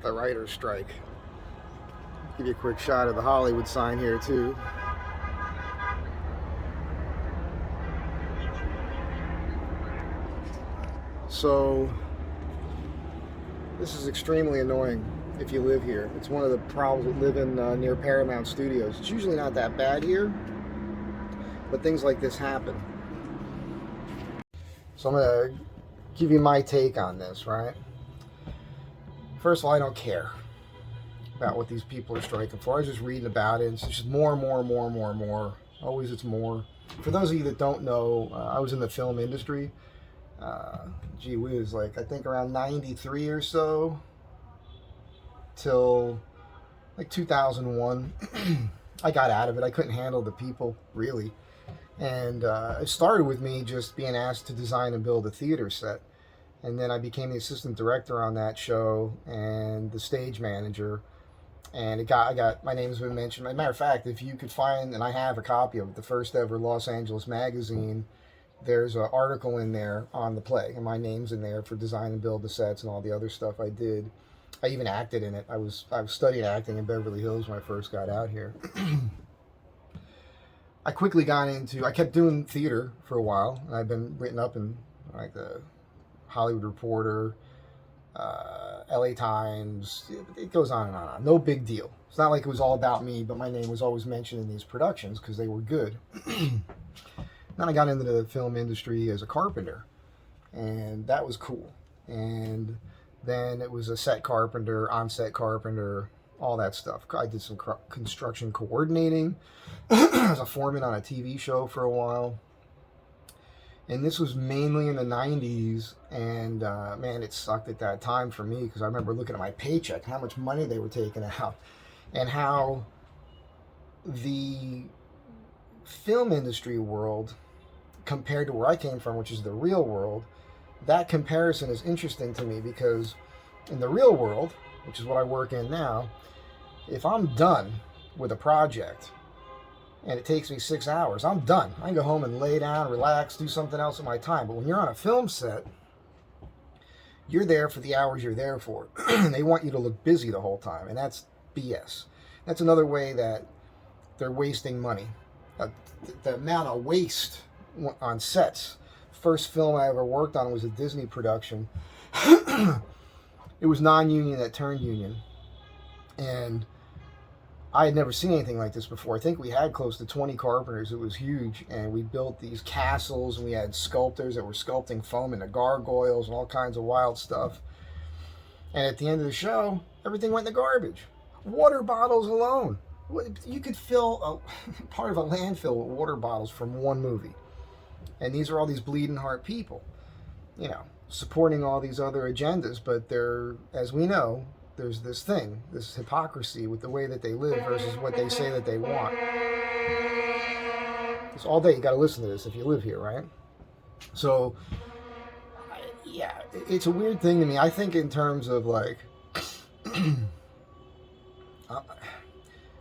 the writer's strike. Give you a quick shot of the Hollywood sign here too. So this is extremely annoying if you live here. It's one of the problems with living near Paramount Studios. It's usually not that bad here, but things like this happen. So I'm going to give you my take on this, right? First of all, I don't care about what these people are striking for. I was just reading about it. It's just more and more and more and more and more. Always it's more. For those of you that don't know, I was in the film industry. Gee whiz, like I think around 93 or so till like 2001. I got out of it. I couldn't handle the people, really. And it started with me just being asked to design and build a theater set. And then I became the assistant director on that show and the stage manager. And I got my name's been mentioned. As a matter of fact, if you could find, and I have a copy of it, the first ever Los Angeles magazine, there's an article in there on the play, and my name's in there for design and build the sets and all the other stuff I did. I even acted in it. I was studying acting in Beverly Hills when I first got out here. I quickly got into, I kept doing theater for a while, and I've been written up in like the Hollywood Reporter, LA Times. It goes on and on. No big deal. It's not like it was all about me, but my name was always mentioned in these productions because they were good. Then I got into the film industry as a carpenter, and that was cool. And then it was a set carpenter, on-set carpenter, all that stuff. I did some construction coordinating. I was a foreman on a TV show for a while. And this was mainly in the 90s, and man, it sucked at that time for me because I remember looking at my paycheck, how much money they were taking out, and how the film industry world compared to where I came from, which is the real world, that comparison is interesting to me because in the real world, which is what I work in now, if I'm done with a project and it takes me 6 hours, I'm done. I can go home and lay down, relax, do something else with my time. But when you're on a film set, you're there for the hours you're there for. And they want you to look busy the whole time, and that's BS. That's another way that they're wasting money. The amount of waste on sets. First film I ever worked on was a Disney production. It was non-union that turned union, and I had never seen anything like this before. I think we had close to 20 carpenters. It was huge, and we built these castles, and we had sculptors that were sculpting foam into gargoyles and all kinds of wild stuff. And at the end of the show, everything went in the garbage. Water bottles alone. You could fill a part of a landfill with water bottles from one movie. And these are all these bleeding heart people, you know, supporting all these other agendas. But they're, as we know, there's this thing, this hypocrisy with the way that they live versus what they say that they want. It's all day. You got to listen to this if you live here, right? So, yeah, it's a weird thing to me. I think in terms of like,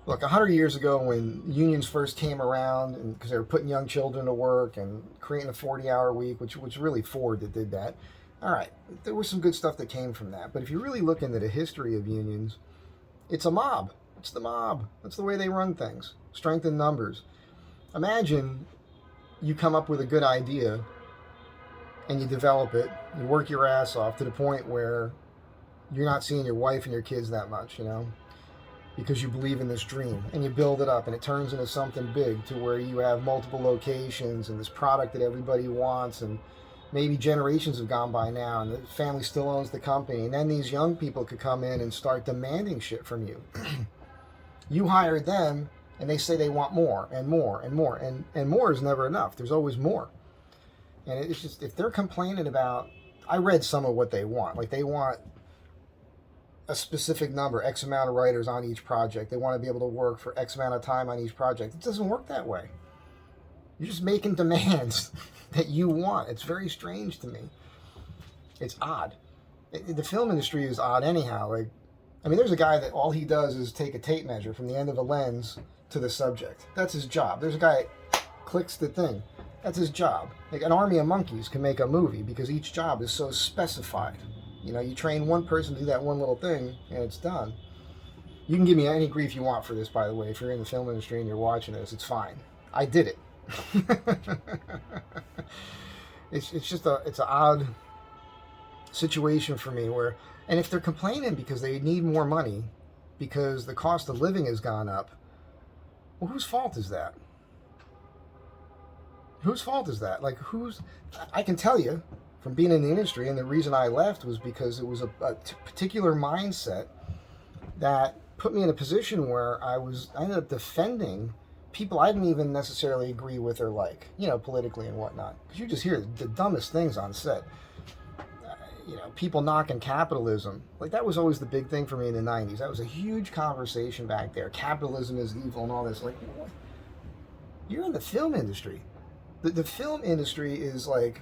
look, 100 years ago when unions first came around, and because they were putting young children to work and creating a 40-hour week, which was really Ford that did that. All right, there was some good stuff that came from that. But if you really look into the history of unions, it's a mob. It's the mob. That's the way they run things. Strength in numbers. Imagine you come up with a good idea and you develop it, you work your ass off to the point where you're not seeing your wife and your kids that much, you know, because you believe in this dream, and you build it up and it turns into something big to where you have multiple locations and this product that everybody wants, and maybe generations have gone by now and the family still owns the company, and then these young people could come in and start demanding shit from you. You hired them and they say they want more and more and more, and more is never enough. There's always more. And it's just, if they're complaining about, I read some of what they want, like they want a specific number, X amount of writers on each project. They want to be able to work for X amount of time on each project. It doesn't work that way. You're just making demands that you want. It's very strange to me. It's odd. The film industry is odd anyhow. Like, I mean, there's a guy that all he does is take a tape measure from the end of a lens to the subject. That's his job. There's a guy that clicks the thing. That's his job. Like, an army of monkeys can make a movie because each job is so specified. You know, you train one person to do that one little thing, and it's done. You can give me any grief you want for this, by the way. If you're in the film industry and you're watching this, it's fine. I did it. It's just it's an odd situation for me where, and if they're complaining because they need more money because the cost of living has gone up, well, whose fault is that? Whose fault is that? Like, I can tell you from being in the industry, and the reason I left was because it was a particular mindset that put me in a position where I ended up defending people I didn't even necessarily agree with or like, you know, politically and whatnot. Because you just hear the dumbest things on set. You know, people knocking capitalism. Like, that was always the big thing for me in the 90s. That was a huge conversation back there. Capitalism is evil and all this. Like, you're in the film industry. The film industry is like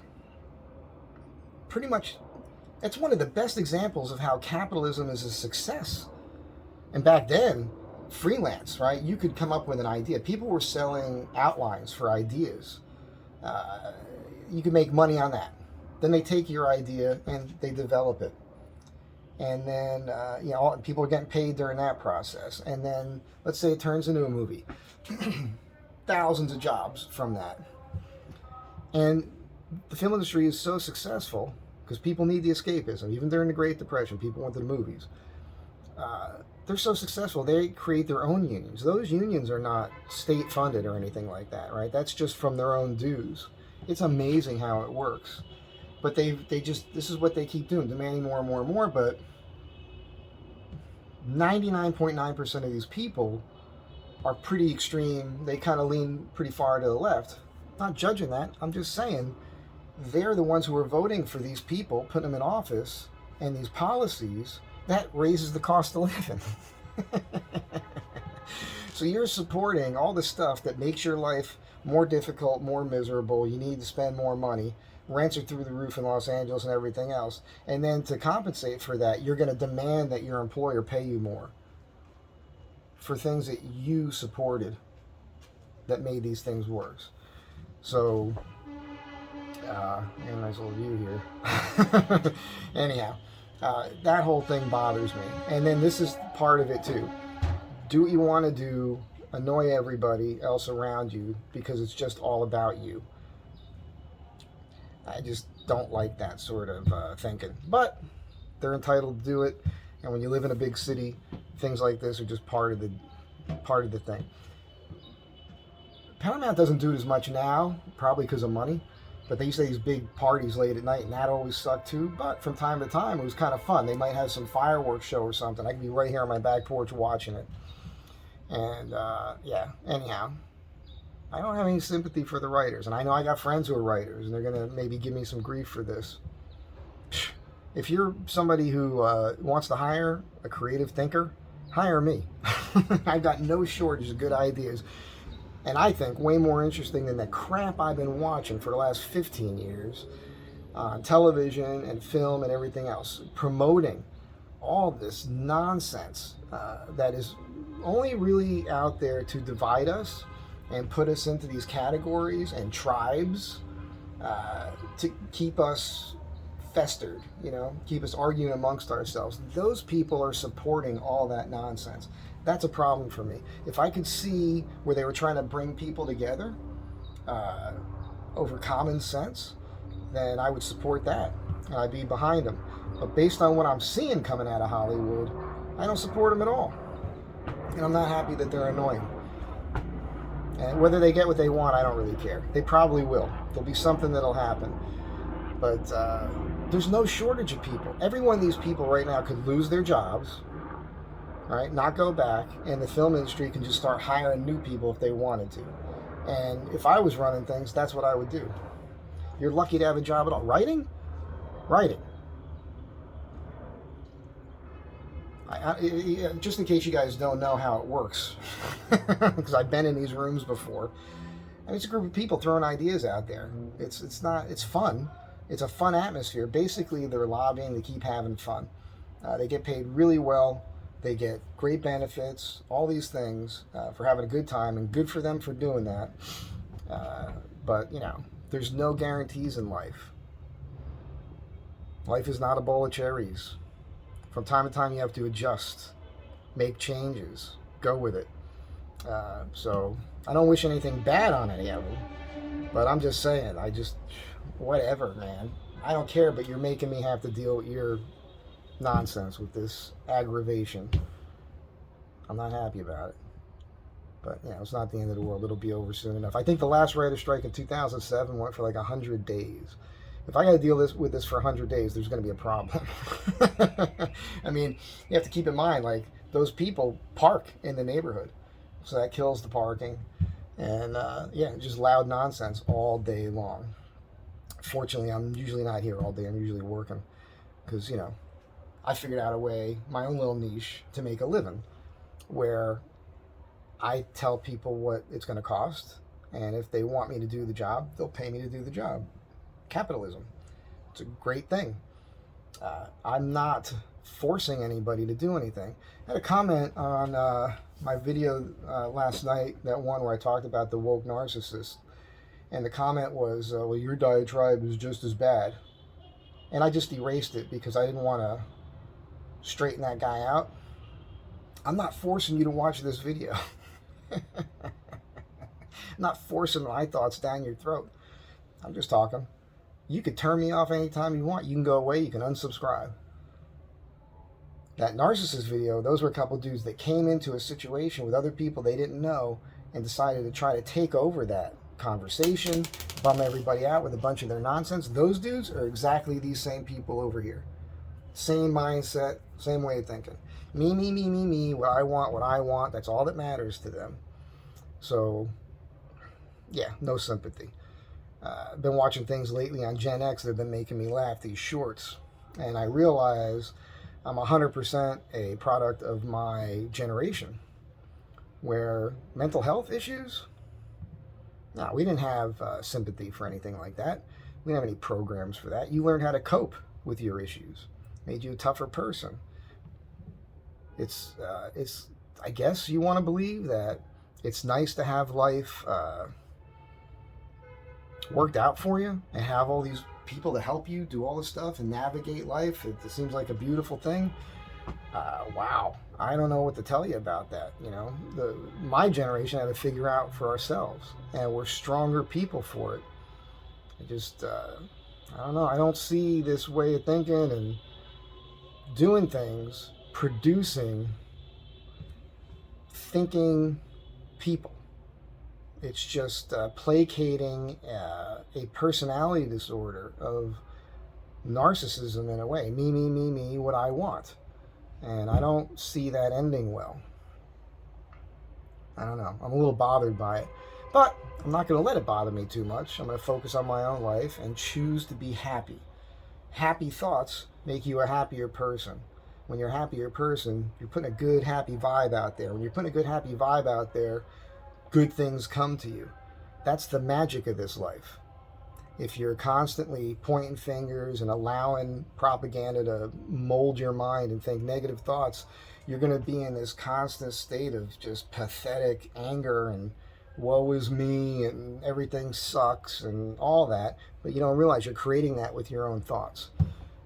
pretty much, it's one of the best examples of how capitalism is a success. And back then, freelance, right? You could come up with an idea. People were selling outlines for ideas. You could make money on that. Then they take your idea and they develop it. And then, you know, people are getting paid during that process. And then, let's say it turns into a movie. Thousands of jobs from that. And the film industry is so successful because people need the escapism. Even during the Great Depression, people went to the movies. They're so successful, they create their own unions. Those unions are not state funded or anything like that, right? That's just from their own dues. It's amazing how it works. But they just, this is what they keep doing, demanding more and more and more. But 99.9% of these people are pretty extreme. They kind of lean pretty far to the left. Not judging that. I'm just saying they're the ones who are voting for these people, putting them in office, and these policies that raises the cost of living. So you're supporting all the stuff that makes your life more difficult, more miserable. You need to spend more money. Rents are through the roof in Los Angeles and everything else. And then to compensate for that, you're going to demand that your employer pay you more for things that you supported that made these things worse. So, a nice little view here. Anyhow, that whole thing bothers me. And then this is part of it too. Do what you want to do, annoy everybody else around you because it's just all about you. I just don't like that sort of thinking. But they're entitled to do it. And when you live in a big city, things like this are just part of the thing. Paramount doesn't do it as much now, probably because of money. But they used to have these big parties late at night, and that always sucked too. But from time to time, it was kind of fun. They might have some fireworks show or something. I could be right here on my back porch watching it. And yeah, anyhow, I don't have any sympathy for the writers. And I know I got friends who are writers, and they're going to maybe give me some grief for this. If you're somebody who wants to hire a creative thinker, hire me. I've got no shortage of good ideas. And I think way more interesting than the crap I've been watching for the last 15 years on television and film and everything else, promoting all this nonsense that is only really out there to divide us and put us into these categories and tribes to keep us festered, you know, keep us arguing amongst ourselves. Those people are supporting all that nonsense. That's a problem for me. If I could see where they were trying to bring people together over common sense, then I would support that. And I'd be behind them. But based on what I'm seeing coming out of Hollywood, I don't support them at all. And I'm not happy that they're annoying. And whether they get what they want, I don't really care. They probably will. There'll be something that'll happen. But there's no shortage of people. Every one of these people right now could lose their jobs, right? Not go back, and the film industry can just start hiring new people if they wanted to. And if I was running things, that's what I would do. You're lucky to have a job at all. Writing? Writing. Just in case you guys don't know how it works, because I've been in these rooms before. I mean, it's a group of people throwing ideas out there. It's fun. It's a fun atmosphere. Basically, they're lobbying to keep having fun. They get paid really well. They get great benefits, all these things for having a good time, and good for them for doing that. But, you know, there's no guarantees in life. Life is not a bowl of cherries. From time to time, you have to adjust, make changes, go with it. So I don't wish anything bad on any of them, but I'm just saying, whatever, man. I don't care, but you're making me have to deal with your nonsense, with this aggravation. I'm not happy about it. But, it's not the end of the world. It'll be over soon enough. I think the last writer strike in 2007 went for like 100 days. If I got to deal with this for 100 days, there's going to be a problem. I mean, you have to keep in mind, like, those people park in the neighborhood. So that kills the parking. And, just loud nonsense all day long. Fortunately, I'm usually not here all day. I'm usually working. Because, I figured out a way, my own little niche, to make a living. Where I tell people what it's going to cost. And if they want me to do the job, they'll pay me to do the job. Capitalism. It's a great thing. I'm not forcing anybody to do anything. I had a comment on my video last night, that one where I talked about the woke narcissist. And the comment was, well, your diatribe is just as bad. And I just erased it because I didn't want to straighten that guy out. I'm not forcing you to watch this video. I'm not forcing my thoughts down your throat. I'm just talking. You could turn me off anytime you want. You can go away. You can unsubscribe. That narcissist video, those were a couple dudes that came into a situation with other people they didn't know and decided to try to take over that conversation, bum everybody out with a bunch of their nonsense. Those dudes are exactly these same people over here. Same mindset, same way of thinking. Me, what I want, that's all that matters to them. So, no sympathy. I've been watching things lately on Gen X that have been making me laugh, these shorts. And I realize I'm 100% a product of my generation, where mental health issues, no, we didn't have sympathy for anything like that. We didn't have any programs for that. You learned how to cope with your issues. Made you a tougher person. It's I guess you want to believe that it's nice to have life worked out for you and have all these people to help you do all this stuff and navigate life. It seems like a beautiful thing. Wow. I don't know what to tell you about that. My generation had to figure out for ourselves, and we're stronger people for it. I don't know. I don't see this way of thinking and doing things producing thinking people. It's just placating a personality disorder of narcissism in a way. Me, what I want. And I don't see that ending well. I don't know. I'm a little bothered by it. But I'm not going to let it bother me too much. I'm going to focus on my own life and choose to be happy. Happy thoughts make you a happier person. When you're a happier person, you're putting a good, happy vibe out there. When you're putting a good, happy vibe out there, good things come to you. That's the magic of this life. If you're constantly pointing fingers and allowing propaganda to mold your mind and think negative thoughts, you're going to be in this constant state of just pathetic anger and woe is me and everything sucks and all that. But you don't realize you're creating that with your own thoughts.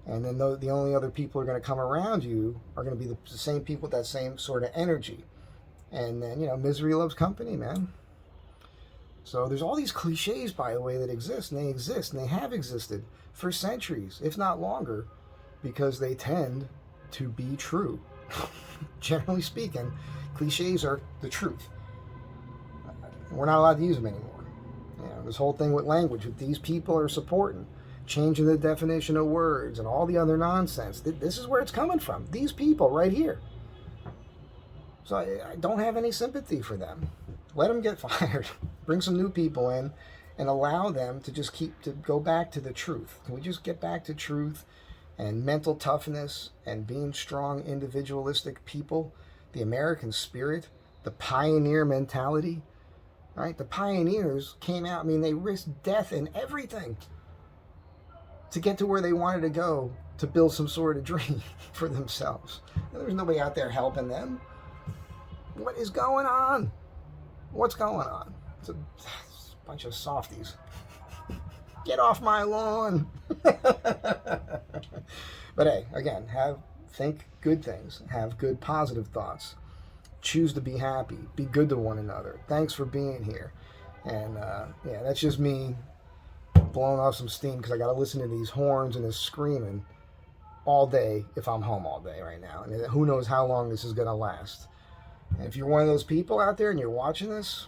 And then the only other people who are going to come around you are going to be the same people with that same sort of energy. And then, misery loves company, man. So there's all these cliches, by the way, that exist, and they have existed for centuries, if not longer, because they tend to be true. Generally speaking, cliches are the truth. We're not allowed to use them anymore. This whole thing with language, that these people are supporting, changing the definition of words and all the other nonsense. This is where it's coming from. These people right here. So I don't have any sympathy for them. Let them get fired. Bring some new people in and allow them to just go back to the truth. Can we just get back to truth and mental toughness and being strong, individualistic people? The American spirit, the pioneer mentality, right? The pioneers came out, they risked death and everything to get to where they wanted to go, to build some sort of dream for themselves. And there's nobody out there helping them. What is going on? What's going on? It's a bunch of softies. Get off my lawn. But hey, again, think good things, have good positive thoughts, choose to be happy, be good to one another. Thanks for being here. And yeah, that's just me blowing off some steam because I got to listen to these horns and this screaming all day if I'm home all day right now. And who knows how long this is going to last. And if you're one of those people out there and you're watching this,